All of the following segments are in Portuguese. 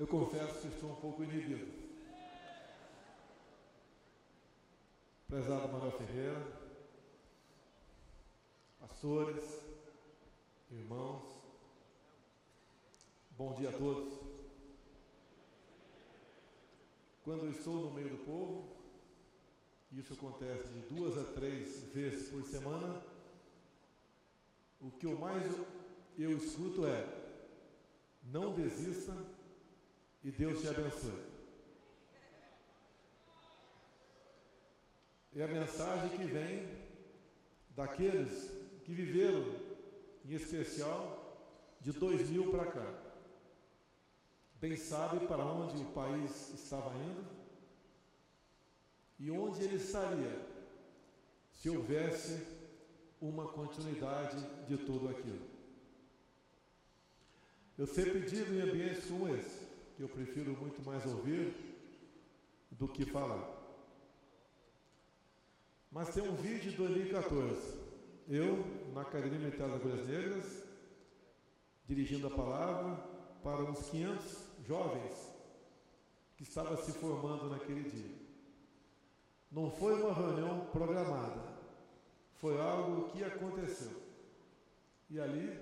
Eu confesso que estou um pouco inibido. Prezado Manuel Ferreira, pastores, irmãos, bom dia a todos. Quando eu estou no meio do povo, isso acontece de 2 a 3 vezes por semana, o que eu escuto é: não desista e Deus te abençoe. É a mensagem que vem daqueles que viveram, em especial, de 2000 para cá. Bem sabe para onde o país estava indo e onde ele estaria se houvesse uma continuidade de tudo aquilo. Eu sempre digo em ambientes como esse, que eu prefiro muito mais ouvir do que falar. Mas tem um vídeo de 2014, eu, na Academia Militar das Agulhas Negras, dirigindo a palavra para uns 500 jovens que estavam se formando naquele dia. Não foi uma reunião programada, foi algo que aconteceu. E ali,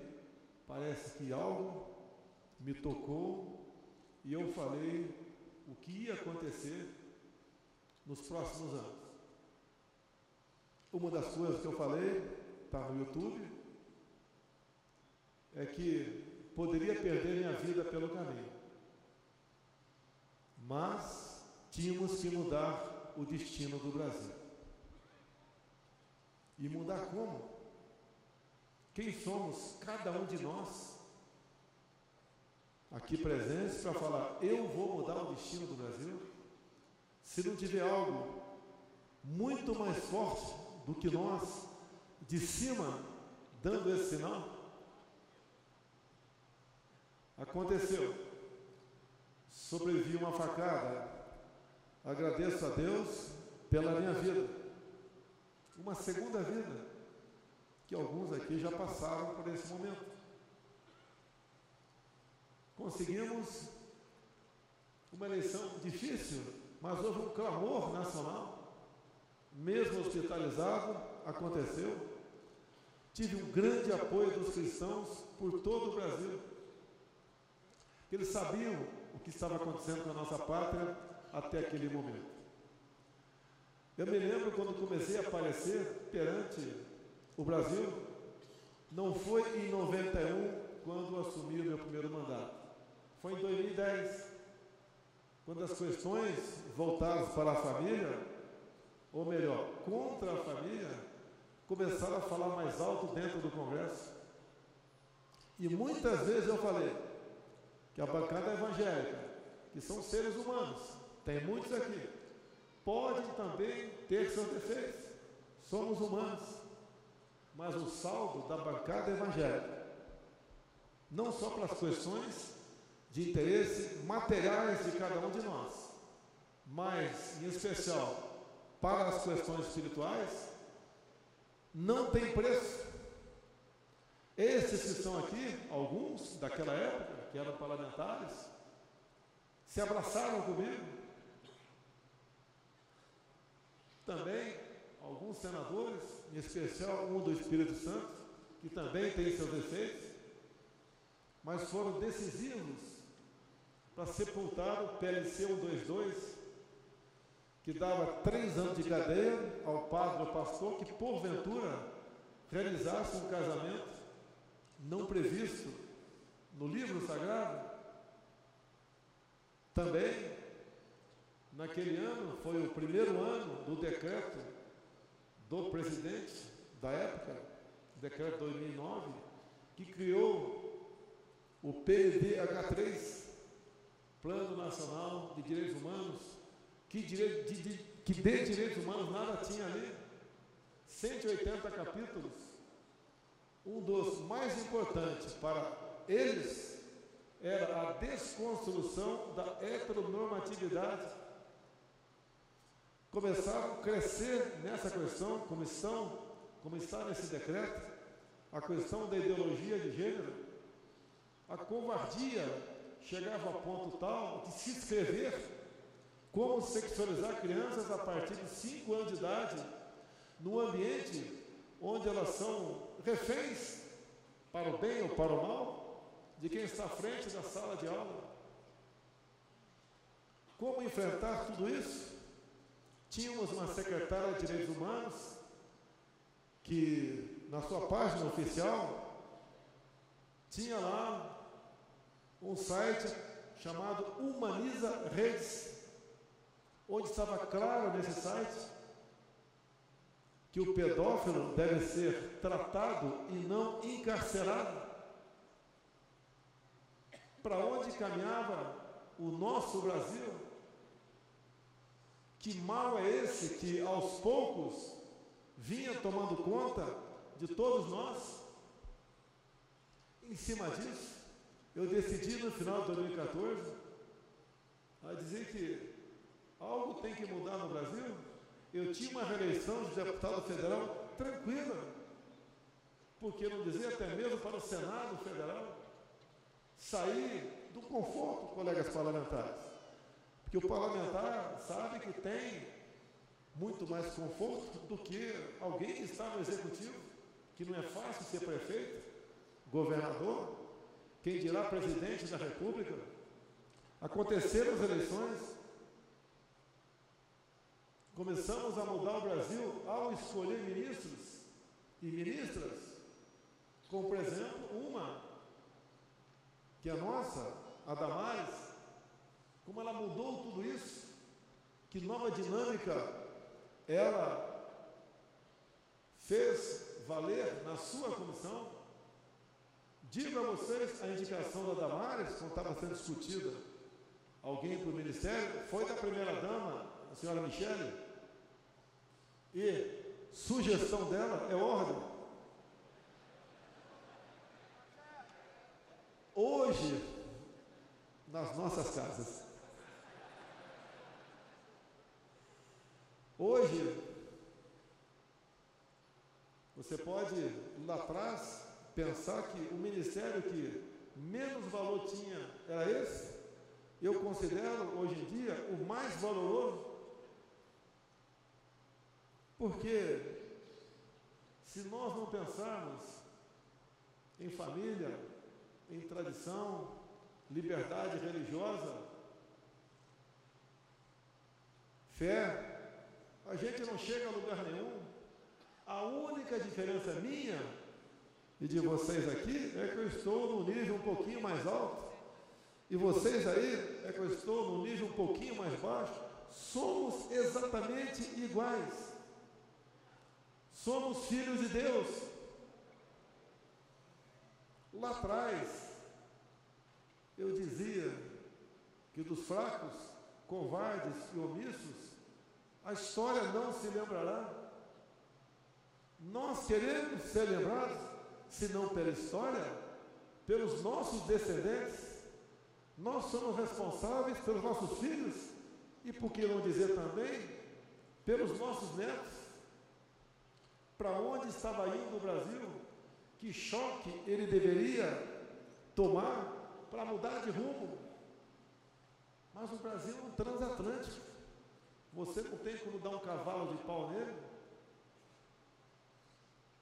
parece que algo me tocou e eu falei o que ia acontecer nos próximos anos. Uma das coisas que eu falei, está no YouTube, é que poderia perder minha vida pelo caminho, mas tínhamos que mudar o destino do Brasil. E mudar como? Quem somos cada um de nós aqui presentes para falar: eu vou mudar o destino do Brasil? Se não tiver algo muito mais forte do que nós, de cima, dando esse sinal. Aconteceu. Sobrevivi uma facada. Agradeço a Deus pela minha vida. Uma segunda vida, que alguns aqui já passaram por esse momento. Conseguimos uma eleição difícil, mas houve um clamor nacional. Mesmo hospitalizado, aconteceu. Tive um grande apoio dos cristãos por todo o Brasil. Eles sabiam o que estava acontecendo com a nossa pátria até aquele momento. Eu me lembro quando comecei a aparecer perante o Brasil, não foi em 91, quando assumi o meu primeiro mandato. Foi em 2010, quando as questões voltadas para a família, ou melhor, contra a família, começaram a falar mais alto dentro do Congresso. E muitas vezes eu falei que a bancada evangélica, que são seres humanos, tem muitos aqui, podem também ter seus defeitos, somos humanos, mas o saldo da bancada evangélica, não só para as questões de interesse materiais de cada um de nós, mas, em especial, para as questões espirituais, não tem preço. Esses que estão aqui, alguns daquela época, que eram parlamentares, se abraçaram comigo. Também, alguns senadores, em especial um do Espírito Santo, que também tem seus defeitos, mas foram decisivos para sepultar o PLC 122, que dava 3 anos de cadeia ao padre ou pastor que, porventura, realizasse um casamento não previsto no livro sagrado. Também, naquele ano, foi o primeiro ano do decreto do presidente da época, decreto 2009, que criou o PDH3, Plano Nacional de Direitos Humanos, que de direitos humanos nada tinha ali, 180 capítulos. Um dos mais importantes para eles era a desconstrução da heteronormatividade. Começaram a crescer nessa questão, como está nesse decreto, a questão da ideologia de gênero, a covardia chegava a ponto tal de se inscrever como sexualizar crianças a partir de 5 anos de idade, no ambiente onde elas são reféns, para o bem ou para o mal, de quem está à frente da sala de aula. Como enfrentar tudo isso? Tínhamos uma secretária de Direitos Humanos que, na sua página oficial, tinha lá um site chamado Humaniza Redes, onde estava claro nesse site que o pedófilo deve ser tratado e não encarcerado. Para onde caminhava o nosso Brasil? Que mal é esse que aos poucos vinha tomando conta de todos nós? Em cima disso, eu decidi no final de 2014 a dizer que algo tem que mudar no Brasil. Eu tinha uma reeleição de deputado federal tranquila, porque não dizer até mesmo para o Senado Federal, sair do conforto, colegas parlamentares, porque o parlamentar sabe que tem muito mais conforto do que alguém que está no executivo, que não é fácil ser prefeito, governador, quem dirá presidente da República. Aconteceram as eleições, começamos a mudar o Brasil ao escolher ministros e ministras, como, por exemplo, uma, que é a nossa, a Damares, como ela mudou tudo isso, que nova dinâmica ela fez valer na sua comissão. Digo a vocês, a indicação da Damares, quando estava sendo discutida, alguém para o ministério, foi da primeira-dama, a senhora Michele, e sugestão dela é ordem. Hoje, nas nossas casas, hoje, você pode, lá atrás, pensar que o ministério que menos valor tinha era esse. Eu considero, hoje em dia, o mais valoroso, porque se nós não pensarmos em família, em tradição, liberdade religiosa, fé, a gente não chega a lugar nenhum. A única diferença minha e de vocês aqui é que eu estou num nível um pouquinho mais alto, e vocês aí é que eu estou num nível um pouquinho mais baixo. Somos exatamente iguais. Somos filhos de Deus. Lá atrás, eu dizia que dos fracos, covardes e omissos, a história não se lembrará. Nós queremos ser lembrados, se não pela história, pelos nossos descendentes. Nós somos responsáveis pelos nossos filhos e, por que não dizer também, pelos nossos netos. Para onde estava indo o Brasil? Que choque ele deveria tomar para mudar de rumo? Mas o Brasil é um transatlântico. Você não tem como dar um cavalo de pau nele.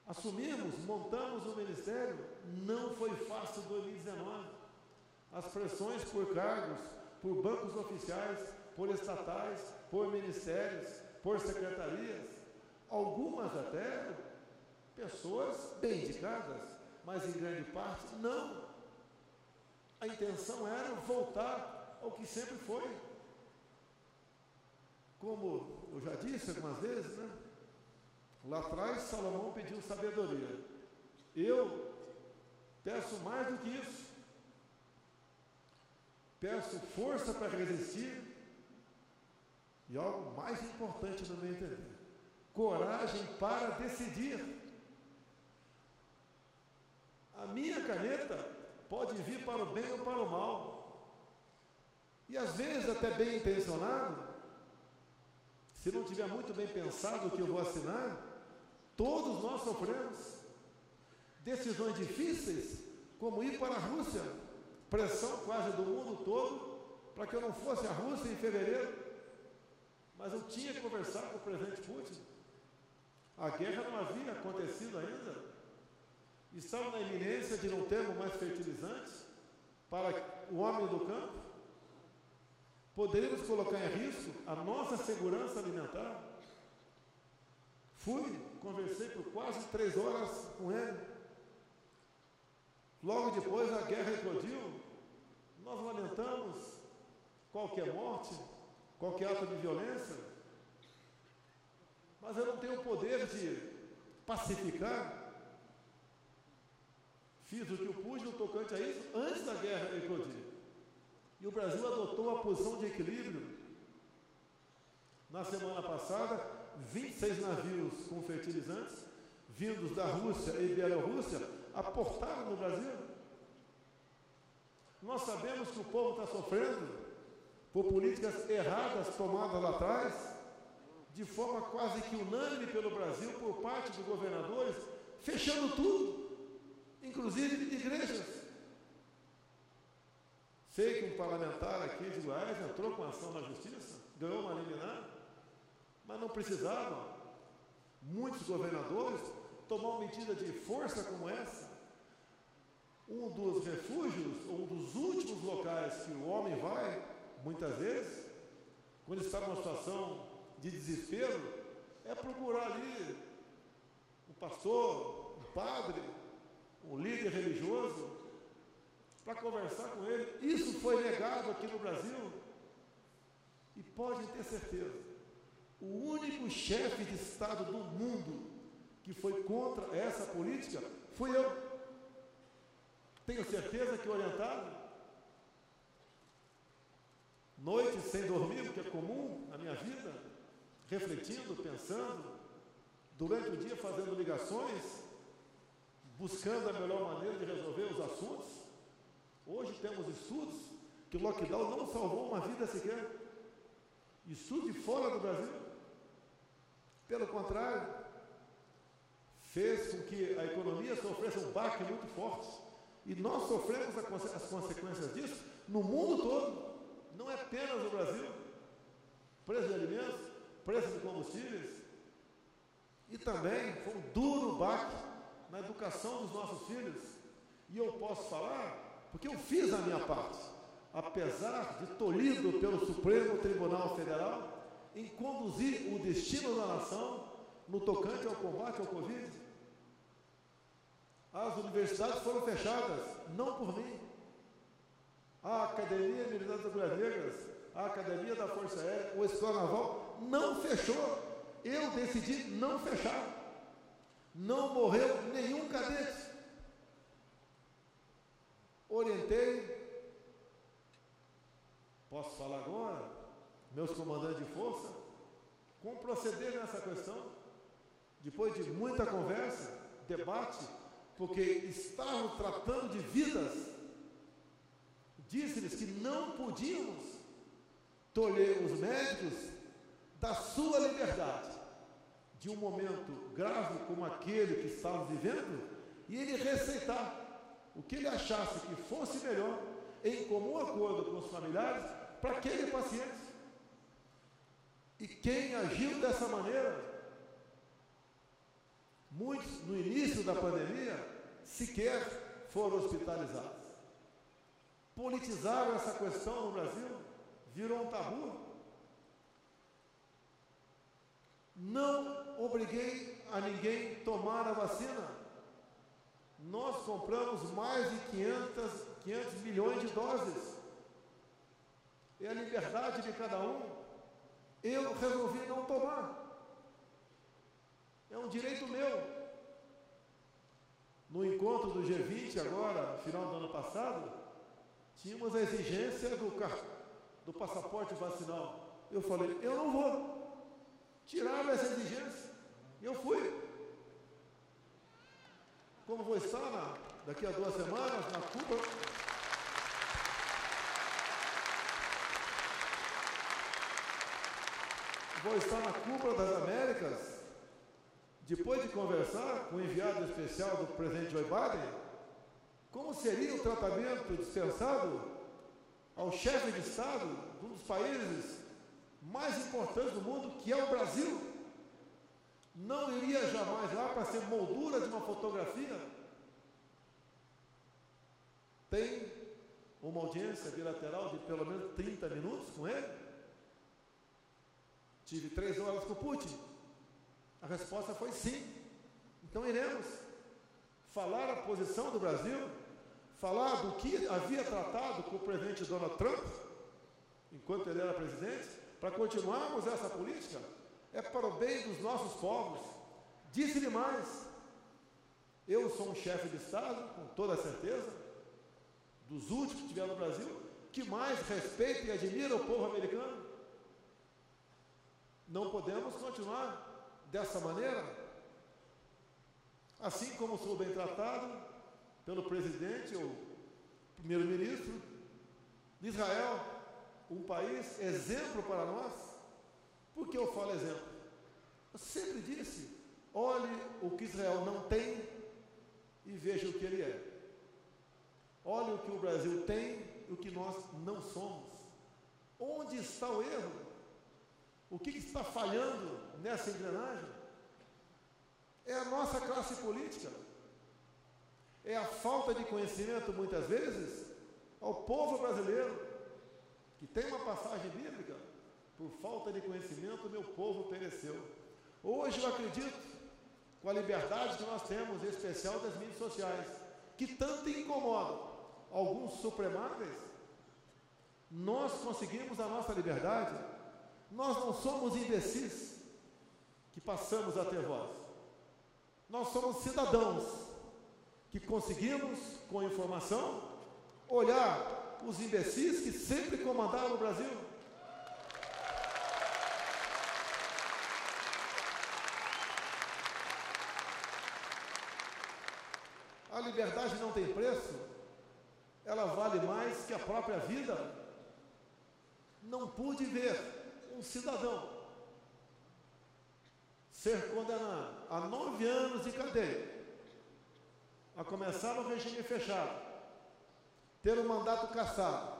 Assumimos, montamos o ministério, não foi fácil 2019. As pressões por cargos, por bancos oficiais, por estatais, por ministérios, por secretarias, algumas até pessoas bem indicadas, mas em grande parte não. A intenção era voltar ao que sempre foi. Como eu já disse algumas vezes, né? Lá atrás Salomão pediu sabedoria. Eu peço mais do que isso. Peço força para resistir e algo mais importante no meu entender, coragem para decidir. A minha caneta pode vir para o bem ou para o mal, e às vezes até bem intencionado. Se não tiver muito bem pensado o que eu vou assinar, todos nós sofremos decisões difíceis, como ir para a Rússia, pressão quase do mundo todo para que eu não fosse à Rússia em fevereiro, mas eu tinha que conversar com o presidente Putin. A guerra não havia acontecido ainda, estava na iminência de não termos mais fertilizantes para o homem do campo. Poderíamos colocar em risco a nossa segurança alimentar. Fui, conversei por quase 3 horas com ele. Logo depois a guerra eclodiu. Nós lamentamos qualquer morte, qualquer ato de violência, mas eu não tenho o poder de pacificar. Fiz o que eu pude no tocante a isso antes da guerra eclodir. E o Brasil adotou a posição de equilíbrio. Na semana passada, 26 navios com fertilizantes, vindos da Rússia e Bielorrússia, aportaram no Brasil. Nós sabemos que o povo está sofrendo por políticas erradas tomadas lá atrás, de forma quase que unânime pelo Brasil, por parte dos governadores, fechando tudo, inclusive igrejas. Sei que um parlamentar aqui de Goiás entrou com ação na justiça, ganhou uma liminar, mas não precisavam muitos governadores tomar uma medida de força como essa. Um dos refúgios, um dos últimos locais que o homem vai, muitas vezes, quando está numa situação de desespero, é procurar ali um pastor, um padre, um líder religioso, para conversar com ele. Isso foi negado aqui no Brasil. E podem ter certeza, o único chefe de Estado do mundo que foi contra essa política fui eu. Tenho certeza que orientado, noites sem dormir, o que é comum na minha vida, refletindo, pensando, durante o dia fazendo ligações, buscando a melhor maneira de resolver os assuntos. Hoje temos estudos que o lockdown não salvou uma vida sequer. Estudos de fora do Brasil. Pelo contrário, fez com que a economia sofresse um baque muito forte. E nós sofremos as consequências disso no mundo todo. Não é apenas no Brasil. Preço de alimentos, preço de combustíveis. E também foi um duro baque na educação dos nossos filhos. E eu posso falar porque eu fiz a minha parte, apesar de tolhido pelo Supremo Tribunal Federal em conduzir o destino da nação no tocante ao combate ao Covid. As universidades foram fechadas, não por mim. A Academia Militar das Mulheres Negras, a Academia da Força Aérea, o Escola Naval não fechou. Eu decidi não fechar. Não morreu nenhum cadete. Orientei, posso falar agora, meus comandantes de força, como proceder nessa questão, depois de muita conversa, debate, porque estavam tratando de vidas. Disse-lhes que não podíamos tolher os médicos da sua liberdade, de um momento grave como aquele que estávamos vivendo, e ele receitar o que ele achasse que fosse melhor, em comum acordo com os familiares, para aquele paciente. E quem agiu dessa maneira, muitos no início da pandemia, sequer foram hospitalizados. Politizaram essa questão no Brasil, virou um tabu. Não obriguei a ninguém a tomar a vacina. Nós compramos mais de 500 milhões de doses. É a liberdade de cada um. Eu resolvi não tomar. É um direito meu. No encontro do G20 agora, final do ano passado, tínhamos a exigência do passaporte vacinal. Eu falei, eu não vou. Tiraram essa exigência. Eu fui. Como vou estar daqui a 2 semanas na Cuba. Vou estar na Cuba das Américas, depois de conversar com o enviado especial do presidente Joe Biden, como seria o tratamento dispensado ao chefe de Estado de um dos países mais importantes do mundo, que é o Brasil? Não iria jamais lá para ser moldura de uma fotografia? Tem uma audiência bilateral de pelo menos 30 minutos com ele? Tive 3 horas com o Putin. A resposta foi sim. Então iremos falar a posição do Brasil, falar do que havia tratado com o presidente Donald Trump, enquanto ele era presidente, para continuarmos essa política. É para o bem dos nossos povos. Disse-lhe mais: eu sou um chefe de Estado, com toda certeza, dos últimos que tiveram no Brasil, que mais respeita e admira o povo americano. Não podemos continuar dessa maneira. Assim como sou bem tratado pelo presidente ou primeiro-ministro de Israel, um país exemplo para nós. Por que eu falo exemplo? Eu sempre disse: olhe o que Israel não tem e veja o que ele é. Olhe o que o Brasil tem e o que nós não somos. Onde está o erro? O que está falhando nessa engrenagem? É a nossa classe política. É a falta de conhecimento, muitas vezes, ao povo brasileiro, que tem uma passagem bíblica: por falta de conhecimento, meu povo pereceu. Hoje eu acredito, com a liberdade que nós temos, em especial das mídias sociais, que tanto incomodam alguns supremáveis, nós conseguimos a nossa liberdade. Nós não somos imbecis que passamos a ter voz. Nós somos cidadãos que conseguimos, com informação, olhar os imbecis que sempre comandaram o Brasil. A liberdade não tem preço, ela vale mais que a própria vida. Não pude ver um cidadão ser condenado a 9 anos de cadeia, a começar no regime fechado, ter um mandato cassado,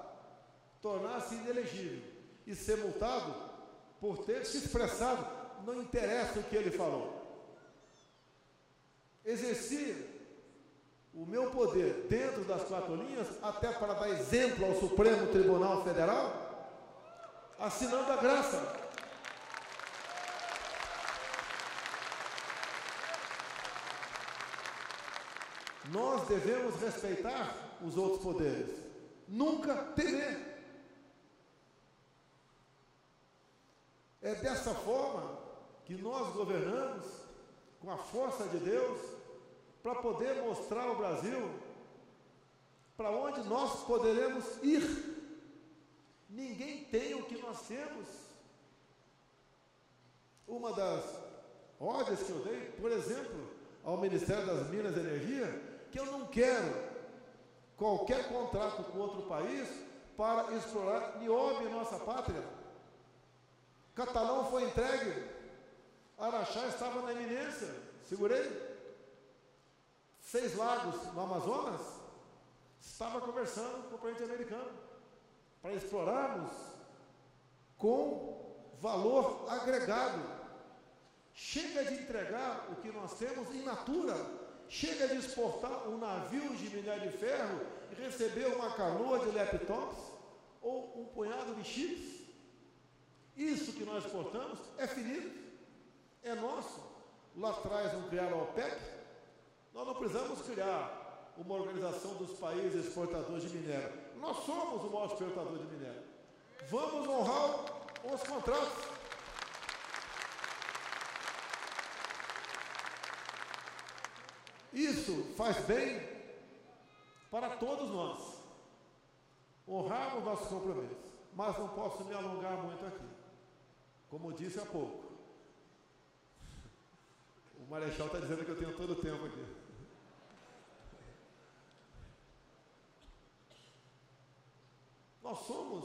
tornar-se inelegível e ser multado por ter se expressado, não interessa o que ele falou. Exerci o meu poder dentro das 4 linhas, até para dar exemplo ao Supremo Tribunal Federal, assinando a graça. Nós devemos respeitar os outros poderes, nunca temer. É dessa forma que nós governamos, com a força de Deus, para poder mostrar ao Brasil para onde nós poderemos ir. Ninguém tem o que nós temos. Uma das ordens que eu dei, por exemplo, ao Ministério das Minas e Energia, que eu não quero qualquer contrato com outro país para explorar nióbio em nossa pátria. Catalão foi entregue, Araxá estava na iminência, segurei. 6 Lagos, no Amazonas, estava conversando com o presidente americano para explorarmos com valor agregado. Chega de entregar o que nós temos in natura. Chega de exportar um navio de minério de ferro e receber uma canoa de laptops ou um punhado de chips. Isso que nós exportamos é finito, é nosso. Lá atrás não criaram a OPEP. Nós não precisamos criar uma organização dos países exportadores de minério. Nós somos o maior exportador de minério. Vamos honrar os contratos. Isso faz bem para todos nós. Honrarmos nossos compromissos. Mas não posso me alongar muito aqui. Como disse há pouco. O Marechal está dizendo que eu tenho todo o tempo aqui. Nós somos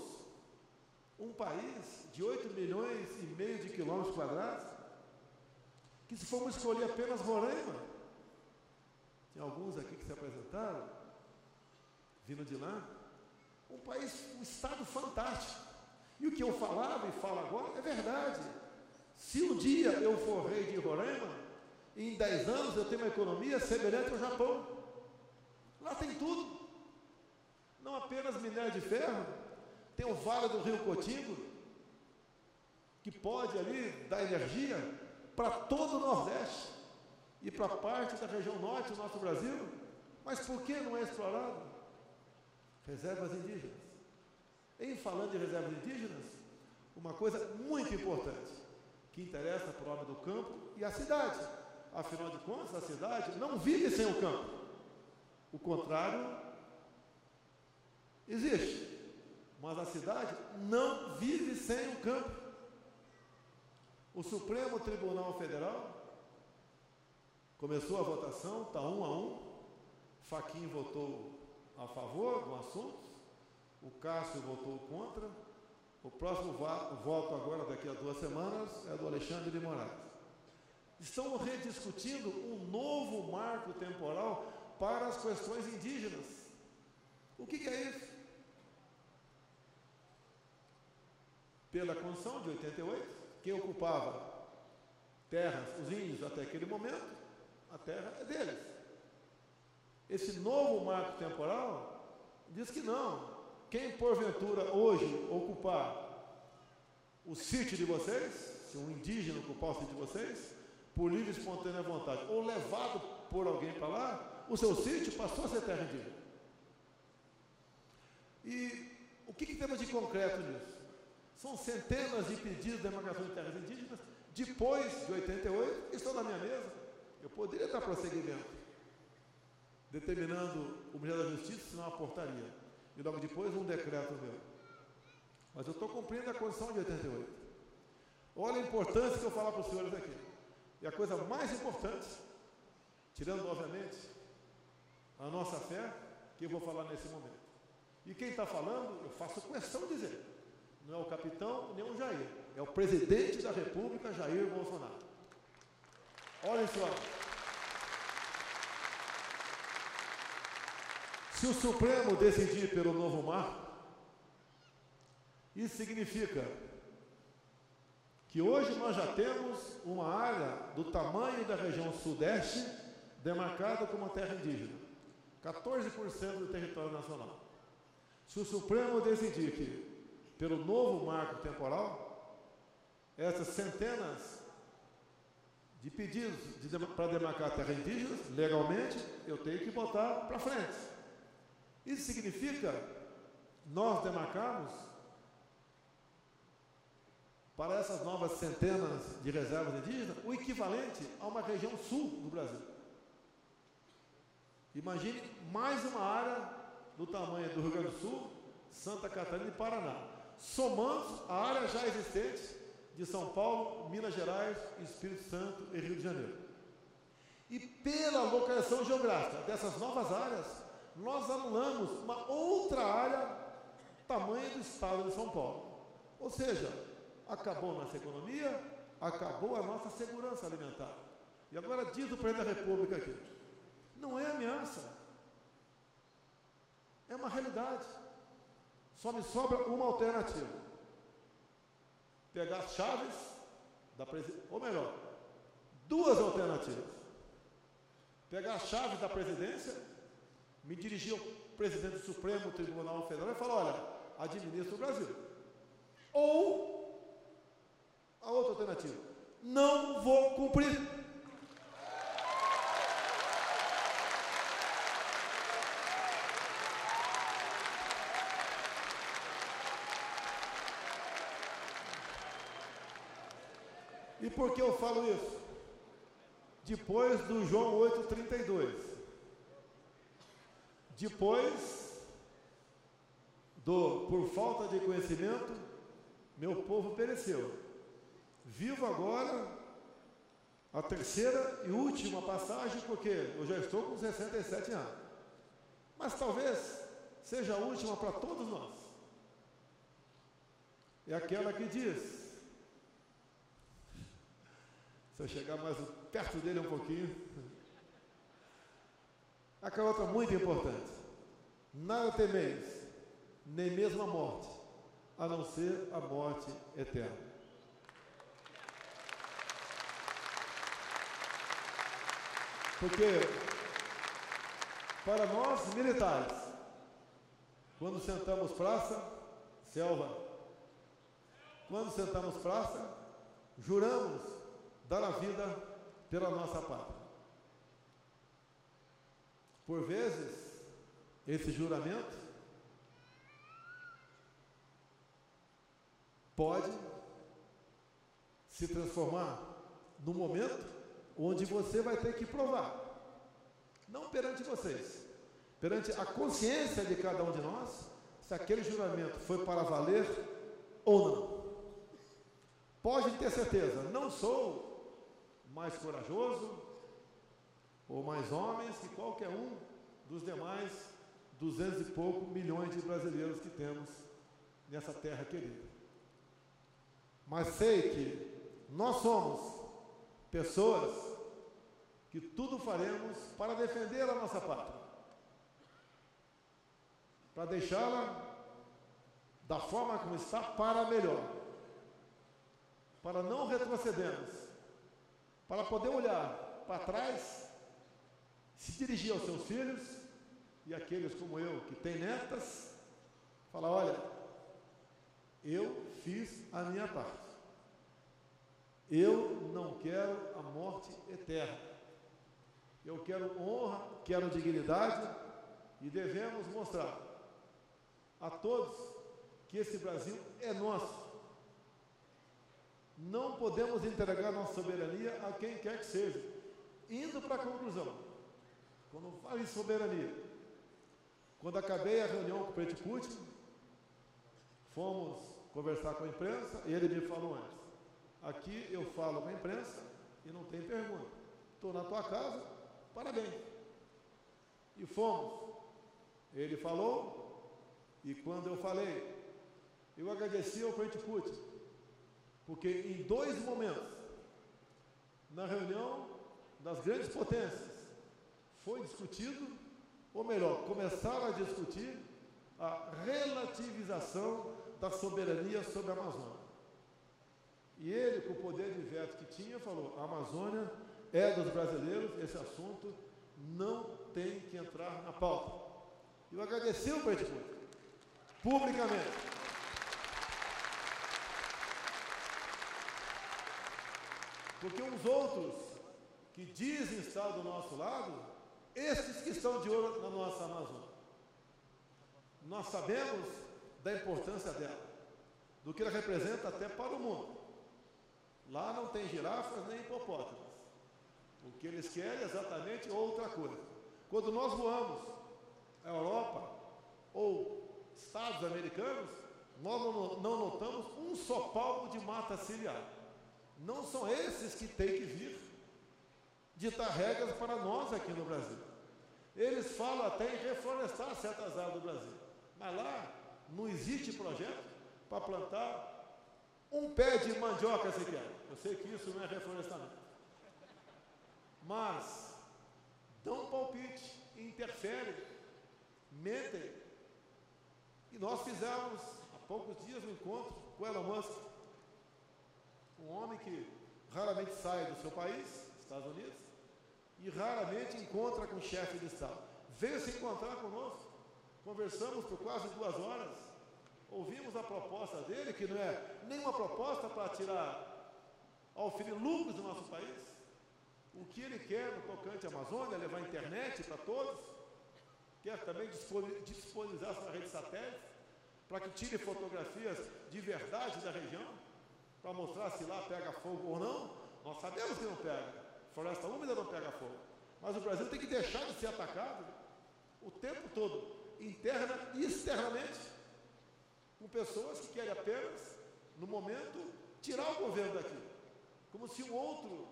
um país de 8,5 milhões de quilômetros quadrados, que se formos escolher apenas Roraima, tem alguns aqui que se apresentaram, vindo de lá, um país, um estado fantástico. E o que eu falava e falo agora é verdade. Se um dia eu for rei de Roraima, em 10 anos eu tenho uma economia semelhante ao Japão. Lá tem tudo. Não apenas minério de ferro, tem o Vale do Rio Cotingo, que pode ali dar energia para todo o Nordeste e para parte da região norte do nosso Brasil. Mas por que não é explorado? Reservas indígenas. Em falando de reservas indígenas, uma coisa muito importante, que interessa para o homem do campo e a cidade. Afinal de contas, a cidade não vive sem o campo. O contrário existe. Mas a cidade não vive sem o campo. O Supremo Tribunal Federal começou a votação, está 1-1. Fachin votou a favor do assunto. O Cássio votou contra. O próximo voto agora, daqui a 2 semanas, é do Alexandre de Moraes. Estão rediscutindo um novo marco temporal para as questões indígenas. O que é isso? Pela Constituição de 88, quem ocupava terras, os índios até aquele momento, a terra é deles. Esse novo marco temporal diz que não. Quem porventura hoje ocupar o sítio de vocês, se um indígena ocupar o sítio de vocês, por livre e espontânea vontade, ou levado por alguém para lá, o seu sítio passou a ser terra indígena. E o que temos de concreto nisso? São centenas de pedidos de demarcação de terras indígenas, depois de 88, que estão na minha mesa. Eu poderia dar prosseguimento, determinando o Ministério da Justiça, se não uma portaria. E logo depois um decreto meu. Mas eu estou cumprindo a Constituição de 88. Olha a importância que eu falo para os senhores aqui. E a coisa mais importante, tirando obviamente a nossa fé, que eu vou falar nesse momento. E quem está falando, eu faço questão de dizer, não é o capitão nem o Jair, é o presidente da República, Jair Bolsonaro. Olhem só. Se o Supremo decidir pelo novo marco, isso significa que hoje nós já temos uma área do tamanho da região sudeste demarcada como terra indígena, 14% do território nacional. Se o Supremo decidir que, pelo novo marco temporal, essas centenas de pedidos para demarcar terras indígenas, legalmente, eu tenho que botar para frente. Isso significa nós demarcarmos para essas novas centenas de reservas indígenas o equivalente a uma região sul do Brasil. Imagine mais uma área do tamanho do Rio Grande do Sul, Santa Catarina e Paraná. Somando a área já existente de São Paulo, Minas Gerais, Espírito Santo e Rio de Janeiro. E pela localização geográfica dessas novas áreas, nós anulamos uma outra área tamanho do estado de São Paulo. Ou seja, acabou a nossa economia, acabou a nossa segurança alimentar. E agora diz o presidente da República aqui, não é ameaça, é uma realidade. Só me sobra uma alternativa. Pegar as chaves da presidência, ou melhor, 2 alternativas. Pegar as chaves da presidência, me dirigir ao presidente do Supremo Tribunal Federal e falar, olha, administra o Brasil. Ou a outra alternativa, não vou cumprir. E por que eu falo isso? Depois do João 8,32. Depois por falta de conhecimento, meu povo pereceu. Vivo agora a terceira e última passagem, porque eu já estou com 67 anos. Mas talvez seja a última para todos nós. É aquela que diz, se eu chegar mais perto dele um pouquinho, aquela outra muito importante. nada temeis, nem mesmo a morte, a não ser a morte eterna. Porque, para nós militares, quando sentamos praça, selva, quando sentamos praça, juramos dar a vida pela nossa pátria. Por vezes, esse juramento pode se transformar num momento onde você vai ter que provar, não perante vocês, perante a consciência de cada um de nós, se aquele juramento foi para valer ou não. Pode ter certeza, não sou mais corajoso ou mais homens que qualquer um dos demais 200 e pouco milhões de brasileiros que temos nessa terra querida. Mas sei que nós somos pessoas que tudo faremos para defender a nossa pátria, para deixá-la da forma como está para melhor, para não retrocedermos, para poder olhar para trás, se dirigir aos seus filhos e aqueles como eu que têm netas, falar: olha, eu fiz a minha parte, eu não quero a morte eterna, eu quero honra, quero dignidade, e devemos mostrar a todos que esse Brasil é nosso. Não podemos entregar nossa soberania a quem quer que seja. Indo para a conclusão, quando falo em soberania, quando acabei a reunião com o presidente Putin, fomos conversar com a imprensa e ele me falou antes: aqui eu falo com a imprensa e não tem pergunta, estou na tua casa, parabéns. E fomos. Ele falou, e quando eu falei, eu agradeci ao presidente Putin, porque em 2 momentos, na reunião das grandes potências, foi discutido, ou melhor, começaram a discutir a relativização da soberania sobre a Amazônia. E ele, com o poder de veto que tinha, falou: a Amazônia é dos brasileiros, esse assunto não tem que entrar na pauta. Eu agradeci o presidente Putin, publicamente. Porque uns outros que dizem estar do nosso lado, esses que estão de olho na nossa Amazônia, nós sabemos da importância dela, do que ela representa até para o mundo. Lá não tem girafas nem hipopótamos. O que eles querem é exatamente outra coisa. Quando nós voamos a Europa ou Estados americanos, nós não notamos um só palmo de mata ciliar. Não são esses que têm que vir ditar regras para nós aqui no Brasil. Eles falam até em reflorestar certas áreas do Brasil, mas lá não existe projeto para plantar um pé de mandioca sequer. Eu sei que isso não é reflorestamento, mas dão palpite, interferem, mentem. E nós fizemos há poucos dias um encontro com o Elon Musk, um homem que raramente sai do seu país, Estados Unidos, e raramente encontra com o chefe de Estado. Veio se encontrar conosco, conversamos por quase 2 horas, ouvimos a proposta dele, que não é nenhuma proposta para tirar alfine lucros do nosso país. O que ele quer no tocante à Amazônia, levar a internet para todos, quer também disponibilizar sua rede satélite, para que tire fotografias de verdade da região, para mostrar se lá pega fogo ou não. Nós sabemos que não pega, floresta úmida não pega fogo, mas o Brasil tem que deixar de ser atacado o tempo todo, interna e externamente, com pessoas que querem apenas, no momento, tirar o governo daqui, como se o outro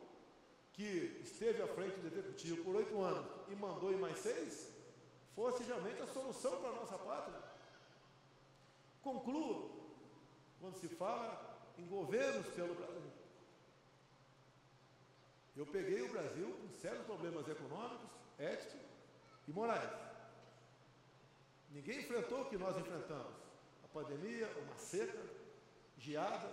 que esteve à frente do executivo por 8 anos e mandou em mais 6, fosse realmente a solução para a nossa pátria. Concluo, quando se fala em governos pelo Brasil, eu peguei o Brasil com sérios problemas econômicos, éticos e morais. Ninguém enfrentou o que nós enfrentamos. A pandemia, uma seca, geada,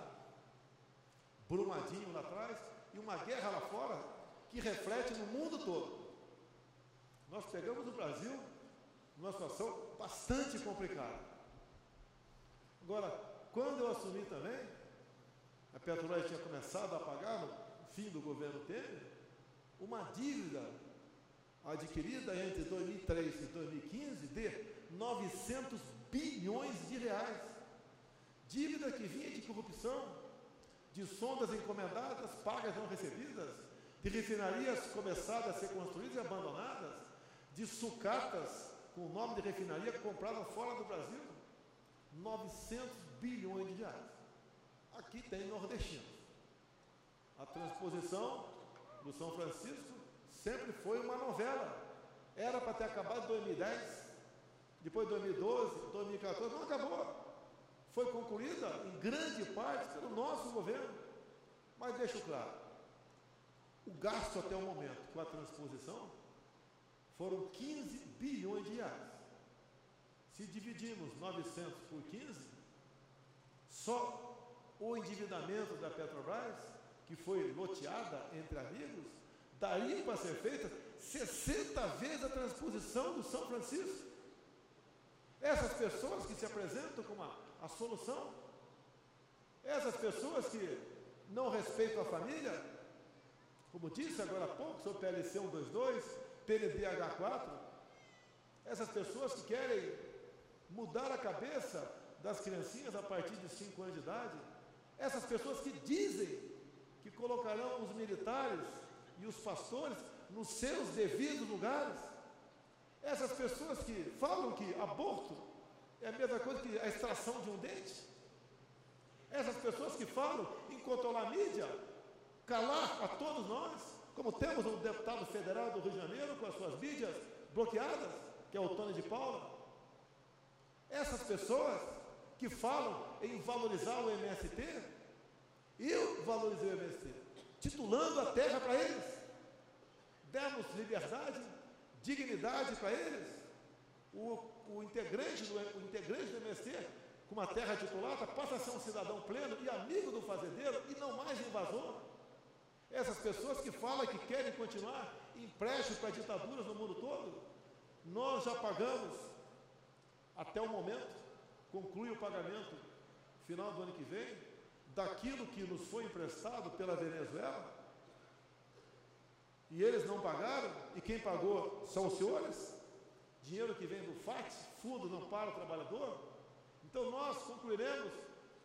Brumadinho lá atrás, e uma guerra lá fora que reflete no mundo todo. Nós pegamos o Brasil numa situação bastante complicada. Agora, quando eu assumi também, a Petrobras tinha começado a pagar, no fim do governo Temer, uma dívida adquirida entre 2003 e 2015 de 900 bilhões de reais. Dívida que vinha de corrupção, de sondas encomendadas, pagas não recebidas, de refinarias começadas a ser construídas e abandonadas, de sucatas com o nome de refinaria comprada fora do Brasil. 900 bilhões de reais. Aqui tem nordestinos. A transposição do São Francisco sempre foi uma novela. Era para ter acabado em 2010, depois 2012, 2014, não acabou. Foi concluída em grande parte pelo nosso governo. Mas deixo claro, o gasto até o momento com a transposição foram 15 bilhões de reais. Se dividimos 900 por 15, só o endividamento da Petrobras, que foi loteada entre amigos, daria para ser feita 60 vezes a transposição do São Francisco. Essas pessoas que se apresentam como a solução, essas pessoas que não respeitam a família, como disse agora há pouco sobre PLC 122, PNDH4, essas pessoas que querem mudar a cabeça das criancinhas a partir de 5 anos de idade, essas pessoas que dizem que colocarão os militares e os pastores nos seus devidos lugares, essas pessoas que falam que aborto é a mesma coisa que a extração de um dente, essas pessoas que falam em controlar a mídia, calar a todos nós, como temos um deputado federal do Rio de Janeiro com as suas mídias bloqueadas, que é o Tony de Paula, essas pessoas que falam em valorizar o MST, eu valorizei o MST, titulando a terra para eles, demos liberdade, dignidade para eles, o integrante do MST, com uma terra titulada, passa a ser um cidadão pleno e amigo do fazendeiro e não mais invasor. Essas pessoas que falam que querem continuar empréstimo para ditaduras no mundo todo, nós já pagamos, até o momento, conclui o pagamento, final do ano que vem, daquilo que nos foi emprestado pela Venezuela, e eles não pagaram, e quem pagou são os senhores, dinheiro que vem do FAT, Fundo Não Para o Trabalhador. Então nós concluiremos,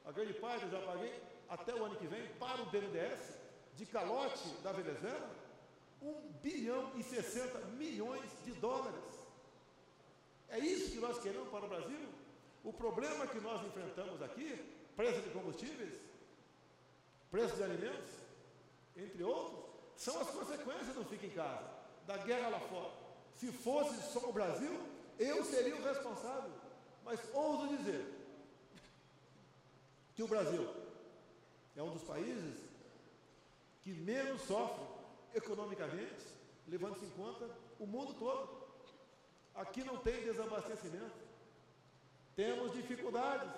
a grande parte eu já paguei, até o ano que vem, para o BNDES, de calote da Venezuela, 1 bilhão e 60 milhões de dólares. É isso que nós queremos para o Brasil? O problema que nós enfrentamos aqui, preço de combustíveis, preço de alimentos, entre outros, são as consequências do Fica em Casa, da guerra lá fora. Se fosse só o Brasil, eu seria o responsável. Mas ouso dizer que o Brasil é um dos países que menos sofre economicamente, levando-se em conta o mundo todo. Aqui não tem desabastecimento, temos dificuldades,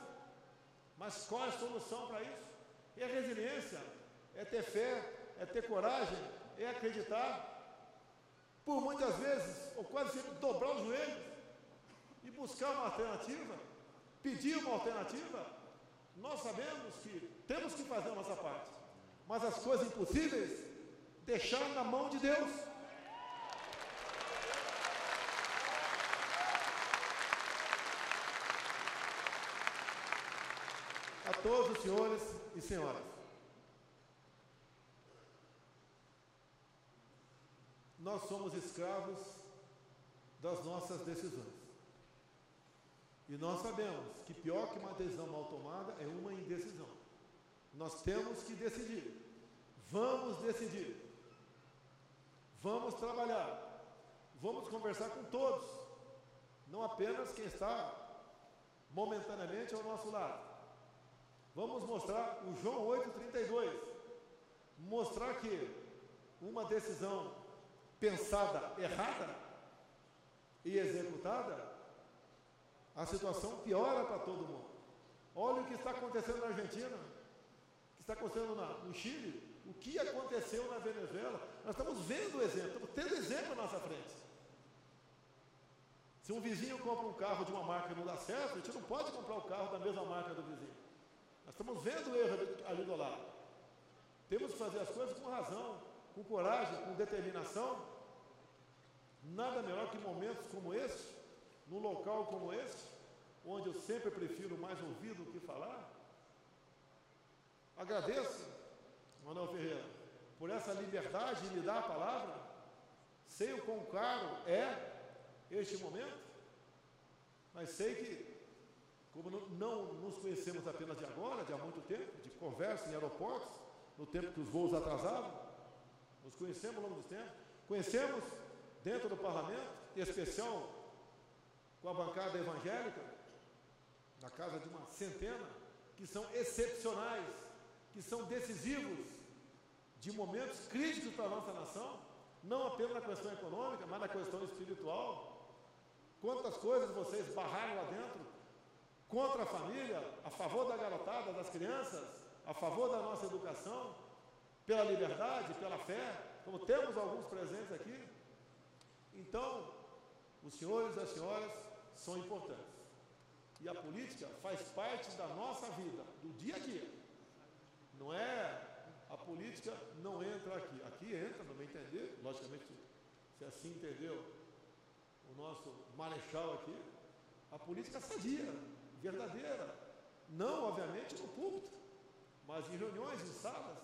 mas qual é a solução para isso? É a resiliência, é ter fé, é ter coragem, é acreditar, por muitas vezes, ou quase sempre, dobrar os joelhos e buscar uma alternativa, pedir uma alternativa. Nós sabemos que temos que fazer a nossa parte, mas as coisas impossíveis, deixar na mão de Deus. A todos os senhores e senhoras, nós somos escravos das nossas decisões. E nós sabemos que pior que uma decisão mal tomada é uma indecisão. Nós temos que decidir. Vamos decidir. Vamos trabalhar. Vamos conversar com todos. Não apenas quem está momentaneamente ao nosso lado. Vamos mostrar o João 8,32. Mostrar que uma decisão pensada errada e executada a situação piora para todo mundo. Olha o que está acontecendo na Argentina, o que está acontecendo no Chile, o que aconteceu na Venezuela. Nós estamos vendo o exemplo, estamos tendo exemplo na nossa frente. Se um vizinho compra um carro de uma marca e não dá certo, a gente não pode comprar o carro da mesma marca do vizinho. Nós estamos vendo o erro ali do lado. Temos que fazer as coisas com razão, com coragem, com determinação. Nada melhor que momentos como esse, num local como esse, onde eu sempre prefiro mais ouvir do que falar. Agradeço, Manuel Ferreira, por essa liberdade de me dar a palavra. Sei o quão caro é este momento, mas sei que, como não nos conhecemos apenas de agora, de há muito tempo, de conversa em aeroportos, no tempo que os voos atrasavam, nos conhecemos ao longo dos tempos, conhecemos dentro do parlamento, em especial com a bancada evangélica, na casa de uma centena, que são excepcionais, que são decisivos, de momentos críticos para a nossa nação, não apenas na questão econômica, mas na questão espiritual. Quantas coisas vocês barraram lá dentro, contra a família, a favor da garotada, das crianças, a favor da nossa educação, pela liberdade, pela fé, como temos alguns presentes aqui. Então, os senhores e as senhoras são importantes. E a política faz parte da nossa vida, do dia a dia. Não é, a política não entra aqui. Aqui entra, no meu entender, logicamente, se assim entendeu o nosso marechal aqui, a política sadia, verdadeira. Não, obviamente, no púlpito, mas em reuniões, em salas,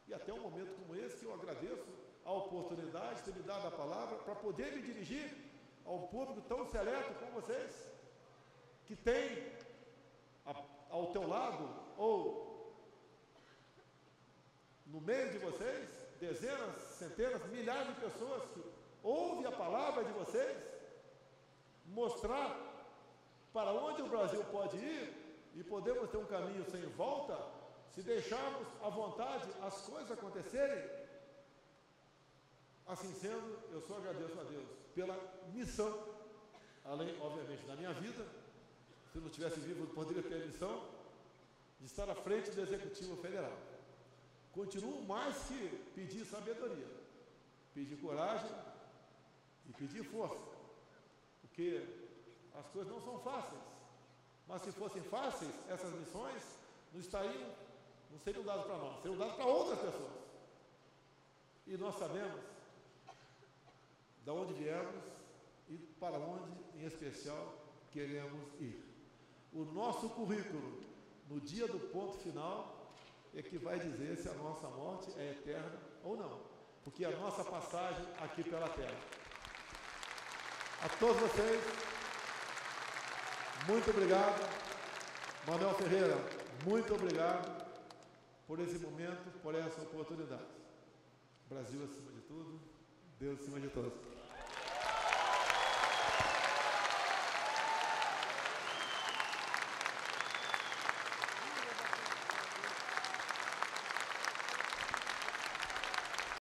e até um momento como esse, que eu agradeço a oportunidade de ter me dado a palavra para poder me dirigir ao público tão seleto como vocês, que tem ao teu lado, ou no meio de vocês, dezenas, centenas, milhares de pessoas que ouvem a palavra de vocês, mostrar para onde o Brasil pode ir, e podemos ter um caminho sem volta, se deixarmos à vontade as coisas acontecerem. Assim sendo, eu só agradeço a Deus pela missão, além, obviamente, da minha vida. Se eu não estivesse vivo, eu poderia ter a missão de estar à frente do Executivo Federal. Continuo mais que pedir sabedoria, pedir coragem e pedir força, porque as coisas não são fáceis, mas se fossem fáceis, essas missões não seriam dadas para nós, seriam dadas para outras pessoas. E nós sabemos de onde viemos e para onde, em especial, queremos ir. O nosso currículo, no dia do ponto final, é que vai dizer se a nossa morte é eterna ou não, porque é a nossa passagem aqui pela terra. A todos vocês, muito obrigado. Manuel Ferreira, muito obrigado por esse momento, por essa oportunidade. Brasil acima de tudo, Deus acima de todos.